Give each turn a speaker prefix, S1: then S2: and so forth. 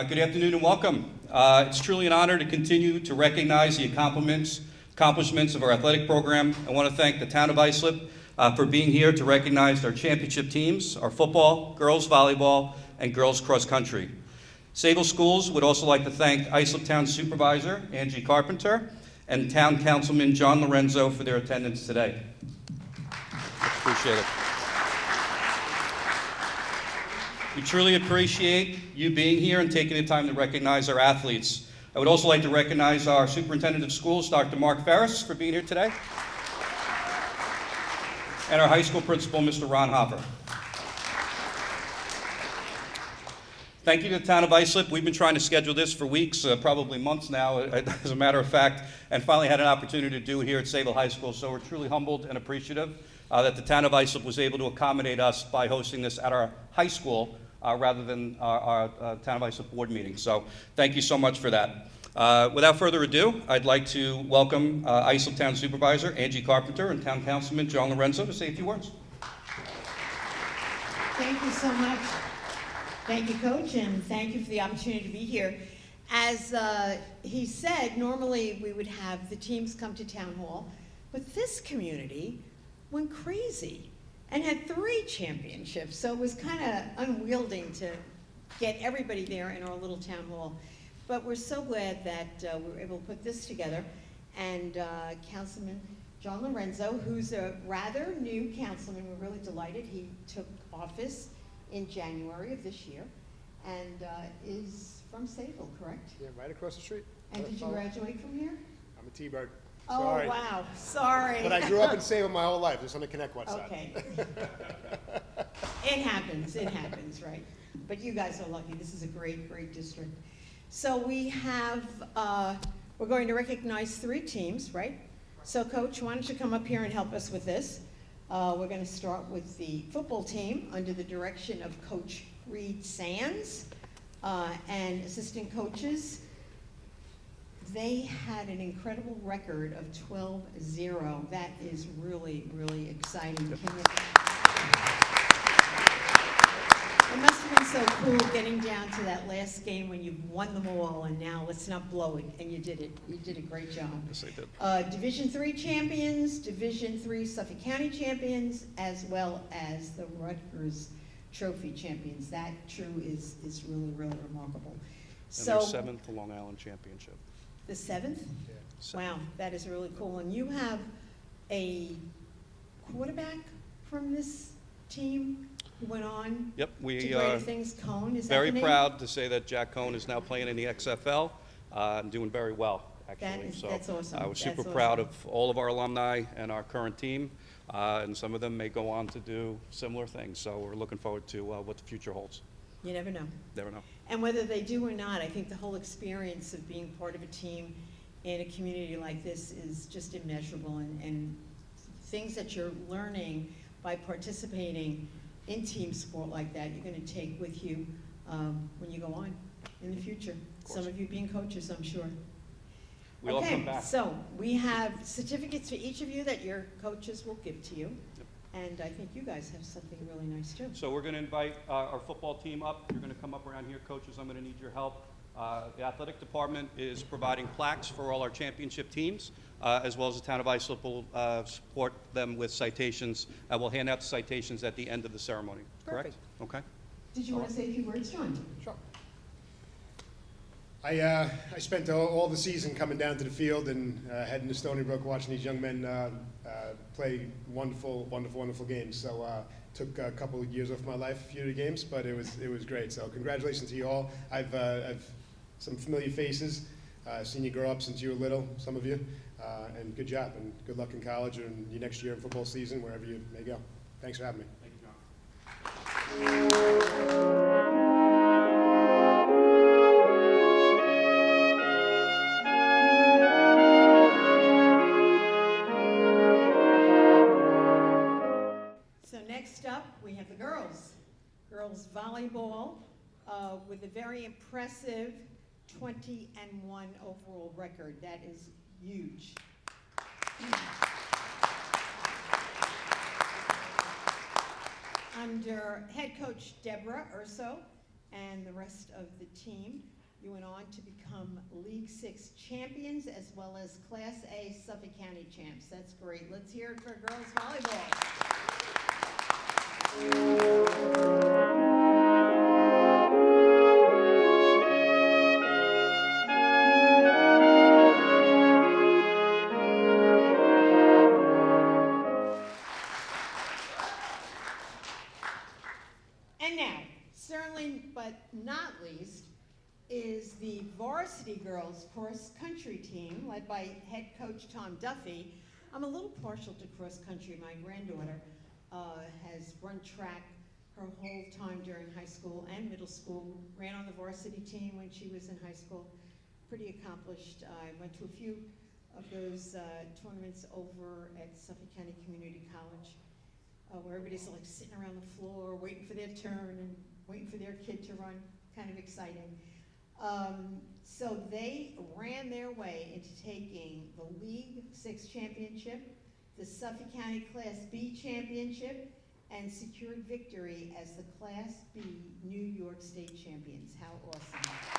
S1: Good afternoon and welcome. It's truly an honor to continue to recognize the accomplishments of our athletic program. I want to thank the Town of Islip for being here to recognize our championship teams, our football, girls volleyball, and girls cross country. Sayville Schools would also like to thank Islip Town Supervisor Angie Carpenter and Town Councilman John Lorenzo for their attendance today. Appreciate it. We truly appreciate you being here and taking the time to recognize our athletes. I would also like to recognize our Superintendent of Schools, Dr. Mark Ferris, for being here today, and our high school principal, Mr. Ron Hopper. Thank you to the Town of Islip. We've been trying to schedule this for weeks, probably months now, as a matter of fact, and finally had an opportunity to do it here at Sayville High School. So we're truly humbled and appreciative that the Town of Islip was able to accommodate us by hosting this at our high school rather than our Town of Islip board meeting. So thank you so much for that. Without further ado, I'd like to welcome Islip Town Supervisor Angie Carpenter and Town Councilman John Lorenzo to say a few words.
S2: Thank you so much. Thank you, Coach, and thank you for the opportunity to be here. As he said, normally we would have the teams come to Town Hall, but this community went crazy and had 3 championships, so it was kind of unwieldy to get everybody there in our little town hall. But we're so glad that we were able to put this together, and Councilman John Lorenzo, who's a rather new councilman, we're really delighted. He took office in January of this year, and is from Sayville, correct?
S3: Yeah, right across the street.
S2: And did you graduate from here?
S3: I'm a T-bird.
S2: Oh,
S3: Sorry.
S2: wow, sorry.
S3: But I grew up in Sayville my whole life, just on the Connect West side.
S2: Okay. It happens, right? But you guys are lucky. This is a great, great district. So we have, we're going to recognize 3 teams, right? So Coach, why don't you come up here and help us with this? We're going to start with the football team under the direction of Coach Reade Sands and assistant coaches. They had an incredible record of 12-0. That is really, really exciting. It must have been so cool getting down to that last game when you've won them all, and now let's not blow it, and you did it. You did a great job.
S1: Yes, I did.
S2: Division III champions, Division III Suffolk County champions, as well as the Rutgers Trophy champions. That true is really, really remarkable.
S1: And
S2: So
S1: their 7th Long Island Championship.
S2: the 7th?
S3: Yeah.
S2: Wow, that is really cool. And you have a quarterback from this team who went on
S1: Yep,
S2: to
S1: we
S2: greater
S1: are
S2: things. Cone, is that
S1: very
S2: the name?
S1: proud to say that Jack Cohn is now playing in the XFL and doing very well, actually.
S2: That's awesome.
S1: I was super
S2: That's
S1: proud
S2: awesome.
S1: of all of our alumni and our current team, and some of them may go on to do similar things. So we're looking forward to what the future holds.
S2: You never know.
S1: Never know.
S2: And whether they do or not, I think the whole experience of being part of a team in a community like this is just immeasurable, and things that you're learning by participating in team sport like that, you're going to take with you when you go on in the future. Some of you being coaches, I'm sure.
S1: We all come back.
S2: So we have certificates for each of you that your coaches will give to you. And I think you guys have something really nice too.
S1: So we're going to invite our football team up. You're going to come up around here. Coaches, I'm going to need your help. The athletic department is providing plaques for all our championship teams, as well as the Town of Islip will support them with citations. We'll hand out the citations at the end of the ceremony, correct?
S2: Perfect.
S1: Okay.
S2: Did you want to say a few words, John?
S3: Sure. I spent all the season coming down to the field and heading to Stony Brook, watching these young men play wonderful, wonderful, wonderful games. So took a couple of years off my life, a few of the games, but it was great. So congratulations to you all. I've some familiar faces. Seen you grow up since you were little, some of you, and good job and good luck in college and your next year in football season, wherever you may go. Thanks for having me.
S1: Thank you, John.
S2: Next up, we have the girls. Girls volleyball with a very impressive 20-1 overall record. That is huge. Under head coach Deborah Urso and the rest of the team. You went on to become League 6 champions as well as Class A Suffolk County champs. That's great. Let's hear it for girls volleyball. And now, certainly but not least, is the varsity girls cross country team led by head coach Tom Duffy. I'm a little partial to cross country. My granddaughter has run track her whole time during high school and middle school, ran on the varsity team when she was in high school. Pretty accomplished. I went to a few of those tournaments over at Suffolk County Community College, where everybody's like sitting around the floor waiting for their turn and waiting for their kid to run. Kind of exciting. So they ran their way into taking the League 6 championship, the Suffolk County Class B championship, and secured victory as the Class B New York State champions. How awesome.